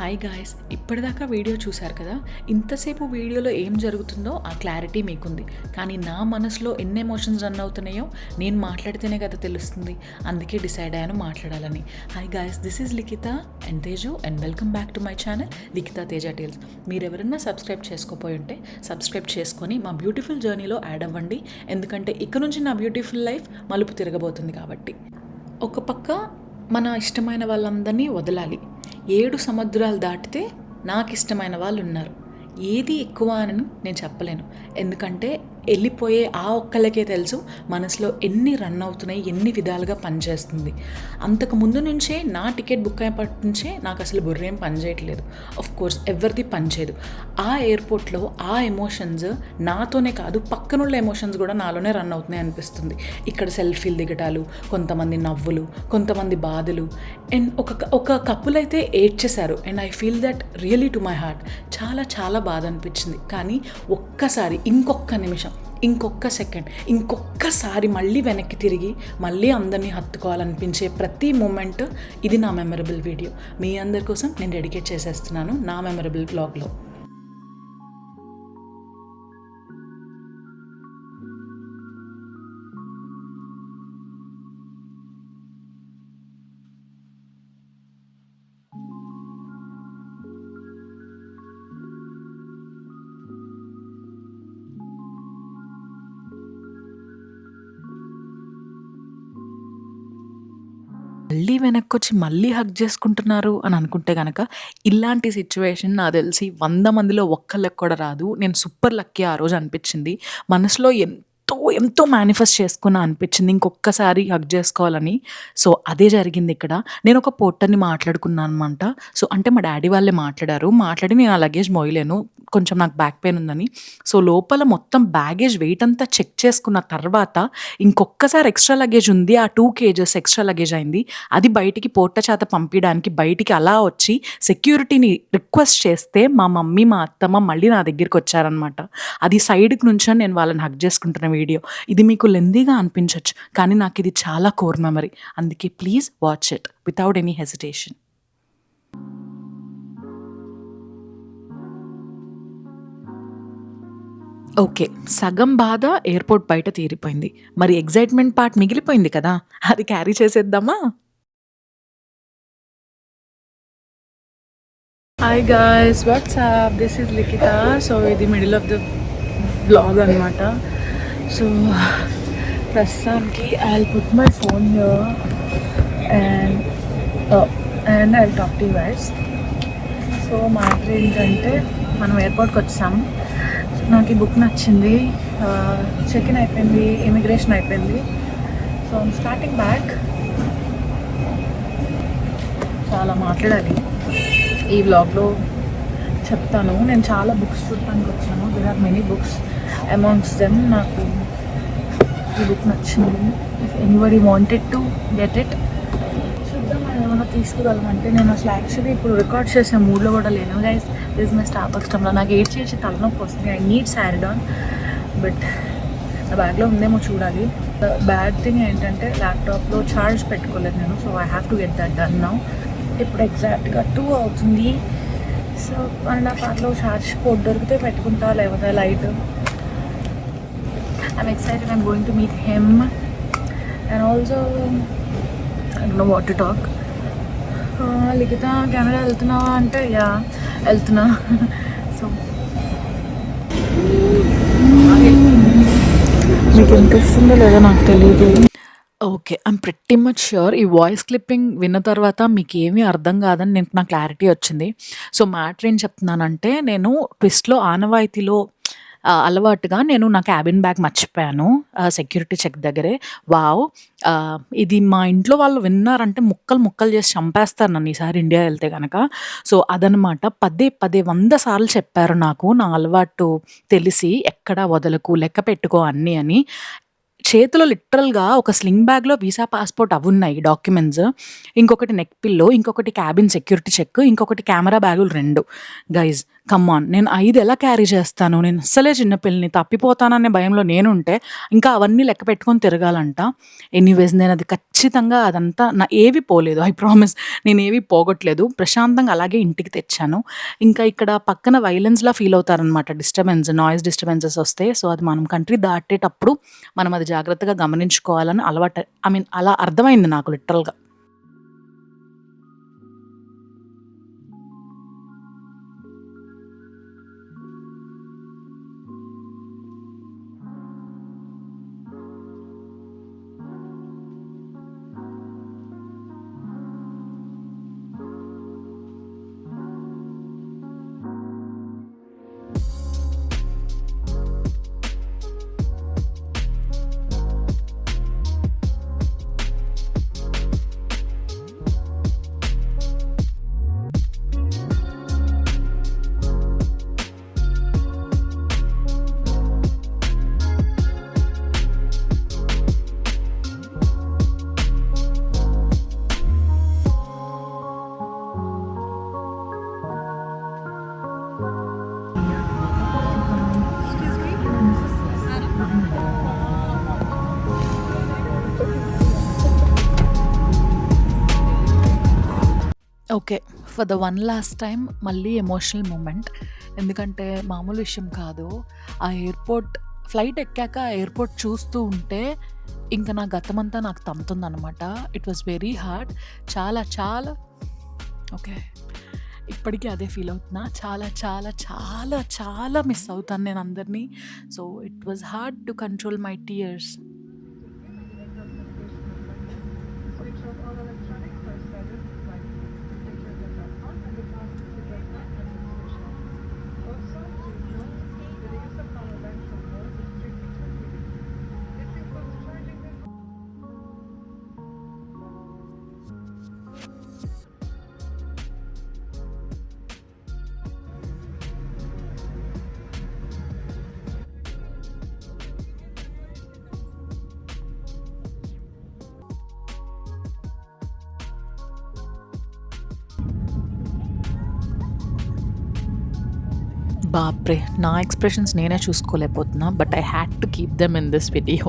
Hi guys, ఇప్పటిదాకా video చూశారు కదా. ఇంతసేపు వీడియోలో ఏం జరుగుతుందో ఆ క్లారిటీ మీకుంది. కానీ నా మనసులో ఎన్ని ఎమోషన్స్ రన్ అవుతున్నాయో నేను మాట్లాడితేనే కదా తెలుస్తుంది. అందుకే డిసైడ్ అయ్యాను మాట్లాడాలని. Hi guys, this is Likhita and Teju and welcome back to my channel Likhita Teja tales. మీరు ఎవరైనా సబ్స్క్రైబ్ చేసుకోపోయి ఉంటే సబ్స్క్రైబ్ చేసుకొని మా బ్యూటిఫుల్ జర్నీలో యాడ్ అవ్వండి. ఎందుకంటే ఇక నుంచి నా బ్యూటిఫుల్ లైఫ్ మలుపు తిరగబోతుంది కాబట్టి. ఒక పక్క మన ఇష్టమైన వాళ్ళందరినీ వదలాలి. 7 సముద్రాలు దాటితే నాకు ఇష్టమైన వాళ్ళు ఉన్నారు. ఏది ఎక్కువ అని నేను చెప్పలేను. ఎందుకంటే వెళ్ళిపోయే ఆ ఒక్కళ్ళకే తెలుసు మనసులో ఎన్ని రన్ అవుతున్నాయి, ఎన్ని విధాలుగా పనిచేస్తుంది. అంతకు ముందు నుంచే నా టికెట్ బుక్ అయినప్పటి నుంచే నాకు అసలు బుర్రేం పనిచేయట్లేదు. ఆఫ్ కోర్స్ ఎవరిది పనిచేయదు. ఆ ఎయిర్పోర్ట్లో ఆ ఎమోషన్స్ నాతోనే కాదు, పక్కనున్న ఎమోషన్స్ కూడా నాలోనే రన్ అవుతున్నాయి అనిపిస్తుంది. ఇక్కడ సెల్ఫీలు దిగటాలు, కొంతమంది నవ్వులు, కొంతమంది బాధలు. అండ్ ఒక కపుల్ అయితే ఏడ్చేశారు. And I feel that really to my heart. చాలా చాలా బాధ అనిపించింది. కానీ ఒక్కసారి ఇంకొక నిమిషం, ఇంకొక సెకండ్, ఇంకొక్కసారి మళ్ళీ వెనక్కి తిరిగి మళ్ళీ అందరినీ హత్తుకోవాలనిపించే ప్రతి మూమెంట్ ఇది నా మెమరబుల్ వీడియో. మీ అందరి కోసం నేను డెడికేట్ చేసేస్తున్నాను నా మెమరబుల్ బ్లాగ్లో. మళ్ళీ వెనక్కొచ్చి మళ్ళీ హగ్ చేసుకుంటున్నారు అని అనుకుంటే గనక, ఇలాంటి సిచ్యువేషన్ నాకు తెలిసి 100 మందిలో ఒక్కళ్ళకి కూడా రాదు. నేను సూపర్ లక్కీ ఆ రోజు అనిపించింది. మనసులో ఎంతో మేనిఫెస్ట్ చేసుకున్నా అనిపించింది ఇంకొక్కసారి హగ్ చేసుకోవాలని. సో అదే జరిగింది ఇక్కడ. నేను ఒక పోర్టర్‌ని మాట్లాడుకున్నాను అనమాట. సో అంటే మా డ్యాడీ వాళ్ళే మాట్లాడారు. మాట్లాడి నేను ఆ లగేజ్ మోయలేను, కొంచెం నాకు బ్యాక్ పెయిన్ ఉందని. సో లోపల మొత్తం బ్యాగేజ్ వెయిట్ అంతా చెక్ చేసుకున్న తర్వాత ఇంకొక్కసారి ఎక్స్ట్రా లగేజ్ ఉంది. ఆ 2 కేజెస్ ఎక్స్ట్రా లగేజ్ అయింది. అది బయటికి పోర్టర్ చేత పంపియడానికి బయటికి అలా వచ్చి సెక్యూరిటీని రిక్వెస్ట్ చేస్తే మా మమ్మీ, మా అత్తమ్మ మళ్ళీ నా దగ్గరికొచ్చారనమాట. అది సైడ్‌కి నుంచొని నేను వాళ్ళని హగ్ చేసుకుంటున్న వీడియో. ఇది మీకు లెంథీగా అనిపించొచ్చు. కానీ నాకిది చాలా కోర్ మెమరీ. అందుకే please watch it without any hesitation. Okay. సగం బాధ ఎయిర్‌పోర్ట్ బయట తీరిపోయింది. మరి ఎక్సైట్‌మెంట్ పార్ట్ మిగిలిపోయింది కదా! అది క్యారీ చేసేద్దామా? Hi guys, what's up, this is Likhitha. So ఇది మిడిల్ ఆఫ్ ద బ్లాగ్ అనమాట. సో ప్రస్తుతానికి I will put my phone here and I will talk to you guys. So matter ఏంటంటే మనం ఎయిర్పోర్ట్కి వచ్చాం. నాకు ఈ బుక్ నచ్చింది. చెక్ ఇన్ అయిపోయింది, ఇమిగ్రేషన్ అయిపోయింది. So I'm starting back. చాలా మాట్లాడాలి ఈ వ్లాగ్లో, చెప్తాను. నేను చాలా బుక్స్ చూడటానికి వచ్చాను. There are many books. Amongst them నాకు ఈ బుక్ నచ్చింది. If anybody wanted to get it, చూద్దాం మనం ఏమైనా తీసుకురావాలంటే. నేను అసలు యాక్చువల్లీ ఇప్పుడు రికార్డ్ చేసే మూడ్లో కూడా లేను గైస్. దిస్ మై స్టార్బక్స్ టమ్లో. నాకు ఏడ్చి తలనొప్పి వస్తుంది. ఐ నీడ్ సారిడాన్, బట్ నా బ్యాగ్లో ఉందేమో చూడాలి. బ్యాడ్ థింగ్ ఏంటంటే ల్యాప్టాప్లో ఛార్జ్ పెట్టుకోలేదు నేను. So I have to get that done now. ఇప్పుడు ఎగ్జాక్ట్గా 2 అవుతుంది. సో 1.5 అవర్లో ఛార్జ్ పోర్ట్ దొరికితే పెట్టుకుంటా, లేకపోతే light. I'm excited. I'm going to meet him and also I don't know what to talk. Likhita Canada వెళ్తున్నావా అంటే యా వెళ్తున్నా. సో మీకు వినిపిస్తుందో లేదో నాకు తెలియదు. Okay, I'm pretty much sure ఈ వాయిస్ క్లిప్పింగ్ విన్న తర్వాత మీకు ఏమీ అర్థం కాదని నాకు క్లారిటీ వచ్చింది. సో మ్యాటర్ ఏం చెప్తున్నానంటే, నేను ట్విస్ట్‌లో ఆనవాయితీలో అలవాటుగా నేను నా క్యాబిన్ బ్యాగ్ మర్చిపోయాను సెక్యూరిటీ చెక్ దగ్గరే. వావ్! ఇది మా ఇంట్లో వాళ్ళు విన్నారంటే ముక్కలు ముక్కలు చేసి చంపేస్తారు నన్ను ఈసారి ఇండియా వెళ్తే గనక. సో అదనమాట. పదే పదే 100 సార్లు చెప్పారు నాకు నా అలవాటు తెలిసి, ఎక్కడా వదలకు, లెక్క పెట్టుకో అన్నీ అని. చేతిలో లిటరల్‌గా ఒక స్లింగ్ బ్యాగ్‌లో వీసా, పాస్‌పోర్ట్ అవున్నాయి డాక్యుమెంట్స్. ఇంకొకటి నెక్ పిల్లో, ఇంకొకటి క్యాబిన్ సెక్యూరిటీ చెక్, ఇంకొకటి కెమెరా బ్యాగులు 2. గైస్ కమ్ ఆన్, నేను 5 ఎలా క్యారీ చేస్తాను? నేను అస్సలే చిన్న పిల్లని, తప్పిపోతాననే భయంలో నేనుంటే, ఇంకా అవన్నీ లెక్క పెట్టుకొని తిరగాలంట. ఎనీవేస్ నేనది ఖచ్చితంగా అదంతా ఏవి పోలేదు. ఐ ప్రామిస్, నేనేవి పోగొట్టలేదు. ప్రశాంతంగా అలాగే ఇంటికి తెచ్చాను. ఇంకా ఇక్కడ పక్కన వైలెన్స్‌లా ఫీల్ అవుతారనమాట. నాయిస్ డిస్టర్బెన్సెస్ వస్తే. సో, అది మనం కంట్రీ దాటేటప్పుడు మనం అది జాగ్రత్తగా గమనించుకోవాలని అలవాటు ఐ మీన్ అలా అర్థమైంది నాకు లిటరల్‌గా. Okay. For the one last time మళ్ళీ ఎమోషనల్ మూమెంట్. ఎందుకంటే మామూలు విషయం కాదు. ఆ ఫ్లైట్ ఎక్కాక ఆ ఎయిర్‌పోర్ట్ చూస్తూ ఉంటే ఇంక నా గతమంతా నాకు తంతుందనమాట. It was very hard. చాలా చాలా ఓకే. ఇప్పటికీ అదే ఫీల్ అవుతున్నా. చాలా చాలా చాలా చాలా మిస్ అవుతాను నేను అందరిని. So, it was hard to control my tears. బాప్రే! నా ఎక్స్‌ప్రెషన్స్ నేనే చూసుకోలేకపోతున్నా. But I had to keep them in this video.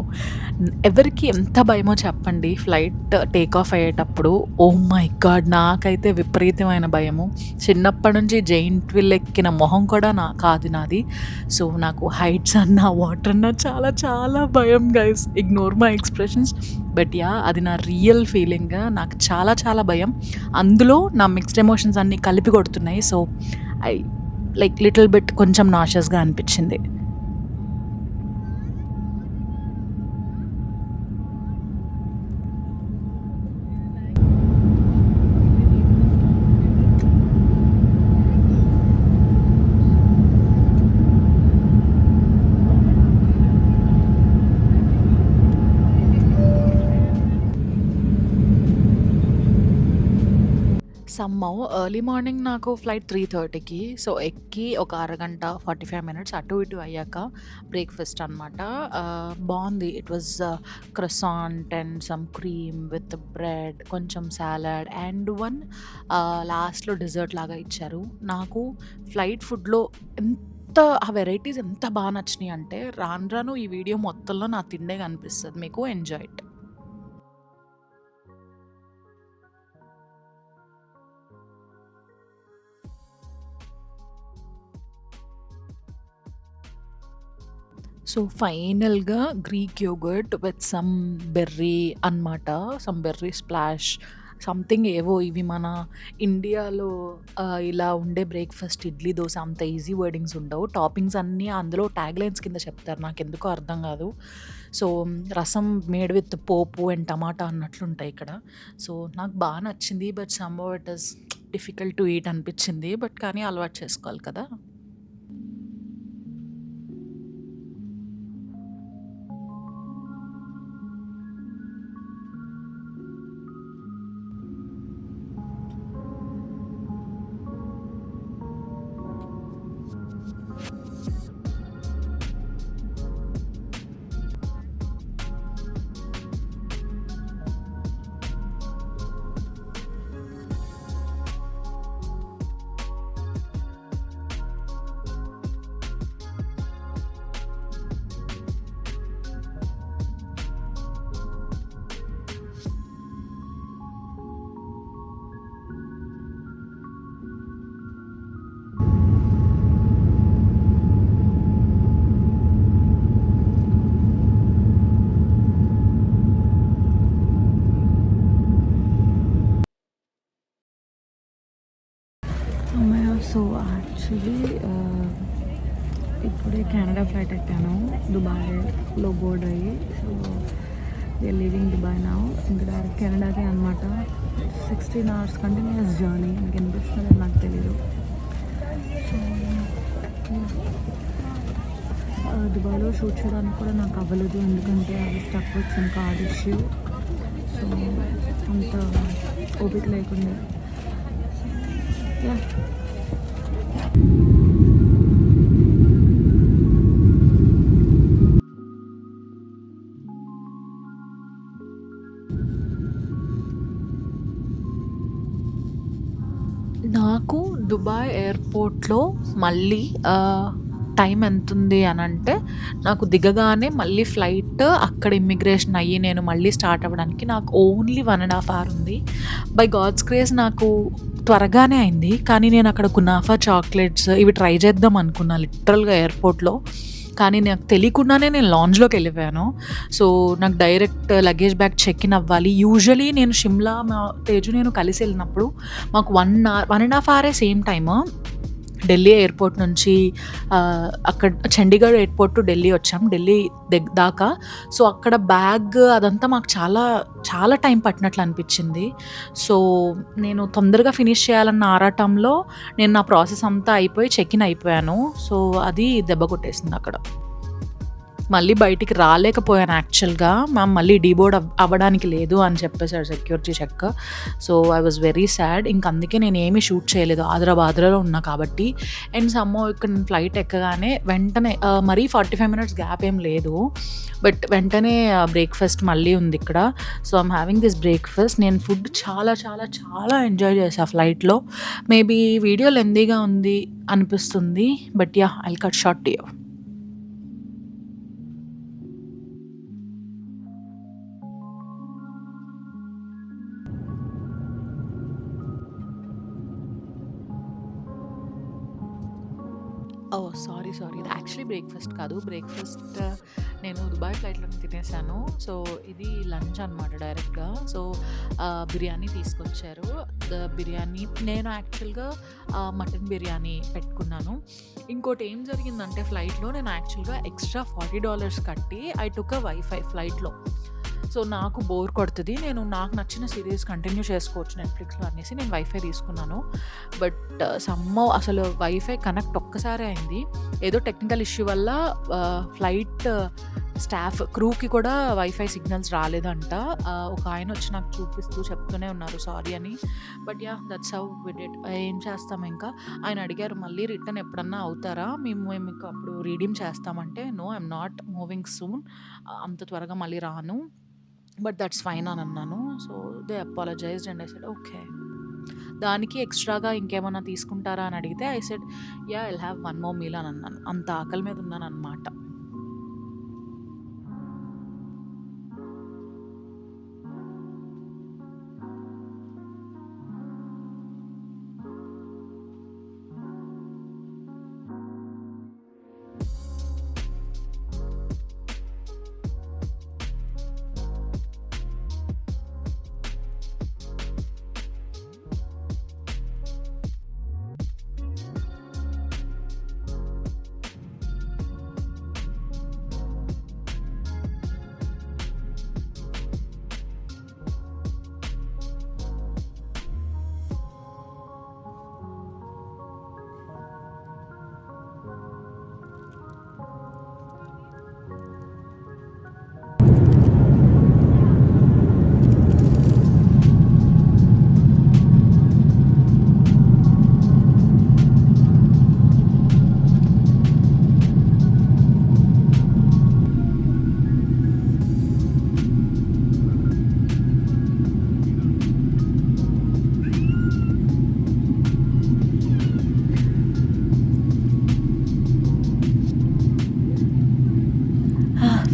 ఎవరికి ఎంత భయమో చెప్పండి ఫ్లైట్ టేక్ ఆఫ్ అయ్యేటప్పుడు. Oh my God! నాకైతే విపరీతమైన భయము. చిన్నప్పటి నుంచి జెయింట్ వీల్ ఎక్కిన మొహం కూడా కాదు నాది. సో, నాకు హైట్స్ అన్నా, వాటర్ అన్నా చాలా చాలా భయం guys. Ignore my expressions. But yeah! అది నా రియల్ ఫీలింగ్. నాకు చాలా చాలా భయం. అందులో నా మిక్స్డ్ ఎమోషన్స్ అన్నీ కలిపి కొడుతున్నాయి. సో, ఐ లిటిల్ బిట్ కొంచెం నాషియస్‌గా అనిపిచ్చింది. సమ్‌హౌ ఎర్లీ మార్నింగ్ నాకు ఫ్లైట్ 3:30కి. సో, ఎక్కి ఒక అరగంట, 45 మినిట్స్ అటు ఇటు అయ్యాక బ్రేక్‌ఫాస్ట్ అనమాట. బావుంది. It was croissant and some cream with bread, కొంచెం సాలడ్ అండ్ లాస్ట్‌లో డెజర్ట్ లాగా ఇచ్చారు. నాకు ఫ్లైట్ ఫుడ్‌లో ఆ వెరైటీస్ ఎంత బా నచ్చినియి అంటే రాను రాను ఈ వీడియో మొత్తంలో నా తిండే కనిపిస్తది మీకు. Enjoy it. సో, ఫైనల్‌గా Greek yoghurt with some berry అనమాట. సమ్ బెర్రీ స్ప్లాష్ సంథింగ్ ఏవో ఇవి మన ఇండియాలో ఇలా ఉండే బ్రేక్‌ఫాస్ట్ ఇడ్లీ, దోస అంత ఈజీ వర్డింగ్స్ ఉండవు. టాపింగ్స్ అన్నీ అందులో ట్యాగ్‌లైన్స్ కింద చెప్తారు. నాకెందుకో అర్థం గాదు. సో, రసం మేడ్ విత్ పోపు అండ్ టమాటా అన్నట్లుంటాయి ఇక్కడ. సో, నాకు బా నచ్చింది. But somehow it is difficult to eat అనిపిచ్చింది. బట్ కానీ అలవాటు చేసుకోవాలి కదా! యాక్చువల్లీ ఇప్పుడే కెనడా ఫ్లైట్ ఎక్కాను, దుబాయ్లో బోర్డ్ అయ్యి. So we're leaving Dubai now. ఇంకా డైరెక్ట్ కెనడాకే అనమాట. 16 hours కంటిన్యూస్ జర్నీ. మీకు అనిపిస్తుంది నాకు తెలీదు. సో దుబాయ్లో షూట్ చేయడానికి కూడా నాకు అవ్వలేదు, ఎందుకంటే అది stuck with some card issue. So అంత ఓపిక లేకుండా. యా నాకు దుబాయ్ ఎయిర్‌పోర్ట్‌లో మళ్ళీ టైం ఎంతుంది అనంటే, నాకు దిగగానే మళ్ళీ ఫ్లైట్ అక్కడ ఇమ్మిగ్రేషన్ అయ్యి నేను మళ్ళీ స్టార్ట్ అవ్వడానికి నాకు ఓన్లీ 1½ అవర్ ఉంది. బై గాడ్స్ గ్రేస్ నాకు త్వరగానే అయింది. కానీ నేను అక్కడ కునాఫా చాక్లెట్స్ ఇవి ట్రై చేద్దాం అనుకున్నా లిటరల్‌గా ఎయిర్‌పోర్ట్‌లో. కానీ నాకు తెలియకుండానే నేను లాంజ్‌లోకి వెళ్ళిపోయాను. సో నాకు direct luggage bag check in అవ్వాలి. యూజువల్లీ నేను షిమ్లా తేజు నేను కలిసి వెళ్ళినప్పుడు మాకు 1½ అవరే సేమ్ టైమ్. ఢిల్లీ ఎయిర్‌పోర్ట్ నుంచి అక్కడ చండీగఢ్ ఎయిర్‌పోర్ట్ టు ఢిల్లీ వచ్చాం. ఢిల్లీ దాకా. సో అక్కడ బ్యాగ్ అదంతా మాకు చాలా చాలా టైం పట్టినట్లు అనిపించింది. సో నేను తొందరగా ఫినిష్ చేయాలన్న ఆరాటంలో నేను నా ప్రాసెస్ అంతా అయిపోయి చెక్ ఇన్ అయిపోయాను. సో అది దెబ్బ కొట్టేసింది అక్కడ. మళ్ళీ బయటికి రాలేకపోయాను యాక్చువల్‌గా. మ్యామ్ మళ్ళీ డీబోర్డ్ అవ్వడానికి లేదు అని చెప్పేసారు security check. So I was very sad. ఇంక అందుకే నేనేమి షూట్ చేయలేదు. ఆంధ్రాలో ఉన్నా కాబట్టి. అండ్ సమ్‌హౌ ఇక్కడ నేను ఫ్లైట్ ఎక్కగానే వెంటనే మరీ 45 మినిట్స్ గ్యాప్ ఏం లేదు. బట్ వెంటనే బ్రేక్‌ఫాస్ట్ మళ్ళీ ఉంది ఇక్కడ. So I'm having this breakfast. నేను ఫుడ్ చాలా చాలా చాలా ఎంజాయ్ చేశా ఫ్లైట్‌లో. మేబీ వీడియో లెంతీగా ఉంది అనిపిస్తుంది. But yeah! I'll cut short to you. Oh! Sorry. ఇది యాక్చువల్లీ బ్రేక్‌ఫాస్ట్ కాదు. బ్రేక్‌ఫాస్ట్ నేను దుబాయ్ ఫ్లైట్‌లోనే తినేసాను. సో ఇది లంచ్ అనమాట డైరెక్ట్‌గా. సో బిర్యానీ తీసుకొచ్చారు. బిర్యానీ నేను యాక్చువల్‌గా మటన్ బిర్యానీ పెట్టుకున్నాను. ఇంకోటి ఏం జరిగిందంటే ఫ్లైట్‌లో నేను యాక్చువల్‌గా ఎక్స్‌ట్రా $40 కట్టి ఐ టుక్ ఎ వైఫై ఫ్లైట్‌లో. సో నాకు బోర్ కొడుతది. నాకు నచ్చిన సీరీస్ కంటిన్యూ చేసుకోవచ్చు నెట్‌ఫ్లిక్స్‌లో అనేసి నేను వైఫై తీసుకున్నాను. బట్ సమ్‌హౌ అసలు వైఫై కనెక్ట్ ఒక్కసారే అయింది. ఏదో టెక్నికల్ ఇష్యూ వల్ల ఫ్లైట్ స్టాఫ్ క్రూకి కూడా వైఫై సిగ్నల్స్ రాలేదంట. ఒక ఆయన వచ్చి నాకు చూపిస్తూ చెప్తూనే ఉన్నారు సారీ అని. But yeah! That's how we did. ఏం చేస్తాం ఇంకా. ఆయన అడిగారు మళ్ళీ రిటర్న్ ఎప్పుడన్నా అవుతారా? మేము మీకు అప్పుడు రీడీమ్ చేస్తామంటే, no I'm not moving soon. అంత త్వరగా మళ్ళీ రాను. బట్ దట్స్ ఫైన్ అని అన్నాను. So they apologised and I said okay. దానికి ఎక్స్‌ట్రాగా ఇంకేమన్నా తీసుకుంటారా అని అడిగితే I said yeah! I'll have one more meal అని అన్నాను. అంత ఆకలి మీద ఉన్నాననమాట.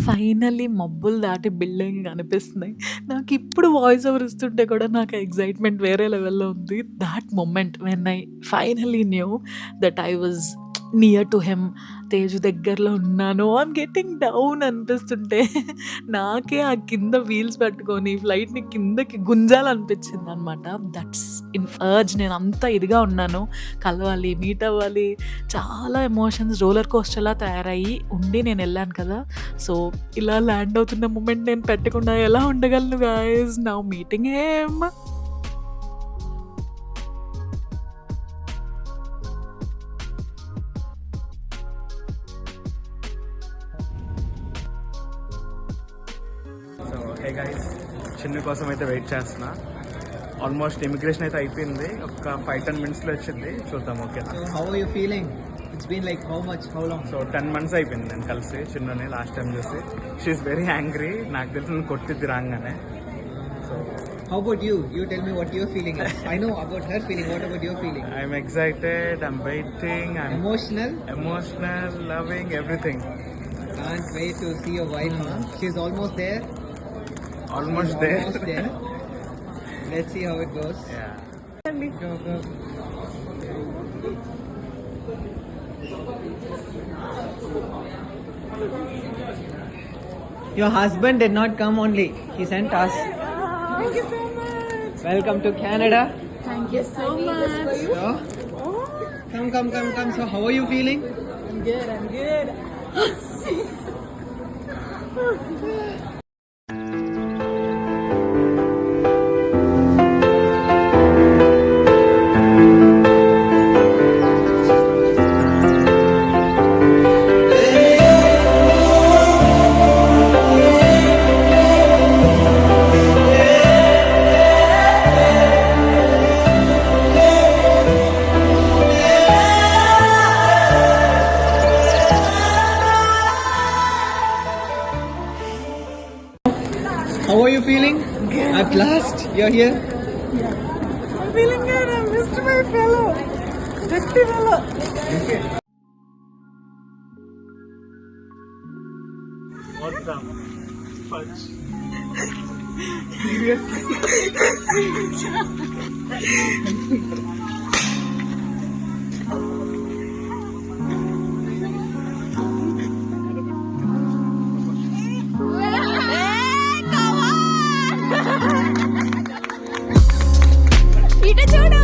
ఫైనల్లీ మబ్బులు దాటి బిల్డింగ్ కనిపిస్తున్నాయి. నాకిప్పుడు వాయిస్ ఓవర్ ఇస్తుంటే కూడా నాకు ఆ ఎక్సైట్‌మెంట్ వేరే లెవెల్‌లో ఉంది. Thought moment when I finally knew that I was near to him. Stage దగ్గరలో ఉన్నాను, ఐఎమ్ గెట్టింగ్ డౌన్ అనిపిస్తుంటే నాకే ఆ కింద వీల్స్ పట్టుకొని ఫ్లైట్‌ని కిందకి గుంజాలనిపించిందనమాట. That's in urge. నేను అంత ఇదిగా ఉన్నాను. కలవాలి, మీట్ అవ్వాలి, చాలా ఎమోషన్స్ రోలర్ కోస్టర్‌లా తయారయ్యి ఉండి నేనెళ్ళాను కదా! సో, ఇలా ల్యాండ్ అవుతున్న మూమెంట్ నేను పెట్టకుండా ఎలా ఉండగలను guys? Now meeting him. So hey guys, చిన్న కోసం అయితే వెయిట్ చేస్తున్నా. ఆల్మోస్ట్ ఇమిగ్రేషన్ అయితే అయిపోయింది. ఒక 5-10 మినిట్స్లో వచ్చింది. చూద్దాం. ఓకేనా? So how are you feeling? It's been like how much? How long? So 10 months అయిపోయింది నేను కలిసి చిన్నని లాస్ట్ టైం చూసి. She's very angry. నాకు తెలిసి నన్ను కొట్టిద్ది రాగానే. So How about you? You tell me what your feeling is. I know about her feeling. What about your feeling? I'm excited, I'm waiting, I'm Emotional? Emotional, loving, everything. Can't wait to see your wife, huh? She's almost there. Almost they. Almost there. Let's see how it goes. Go, go. Your husband did not come only. He sent us. Thank you so much. Welcome to Canada. Thank you so much. So, come. So how are you feeling? I'm good. How are you feeling? Good. At last, you're here. I'm feeling good. I missed my fellow. Dirty fellow. What the fudge? ఇటు చూడు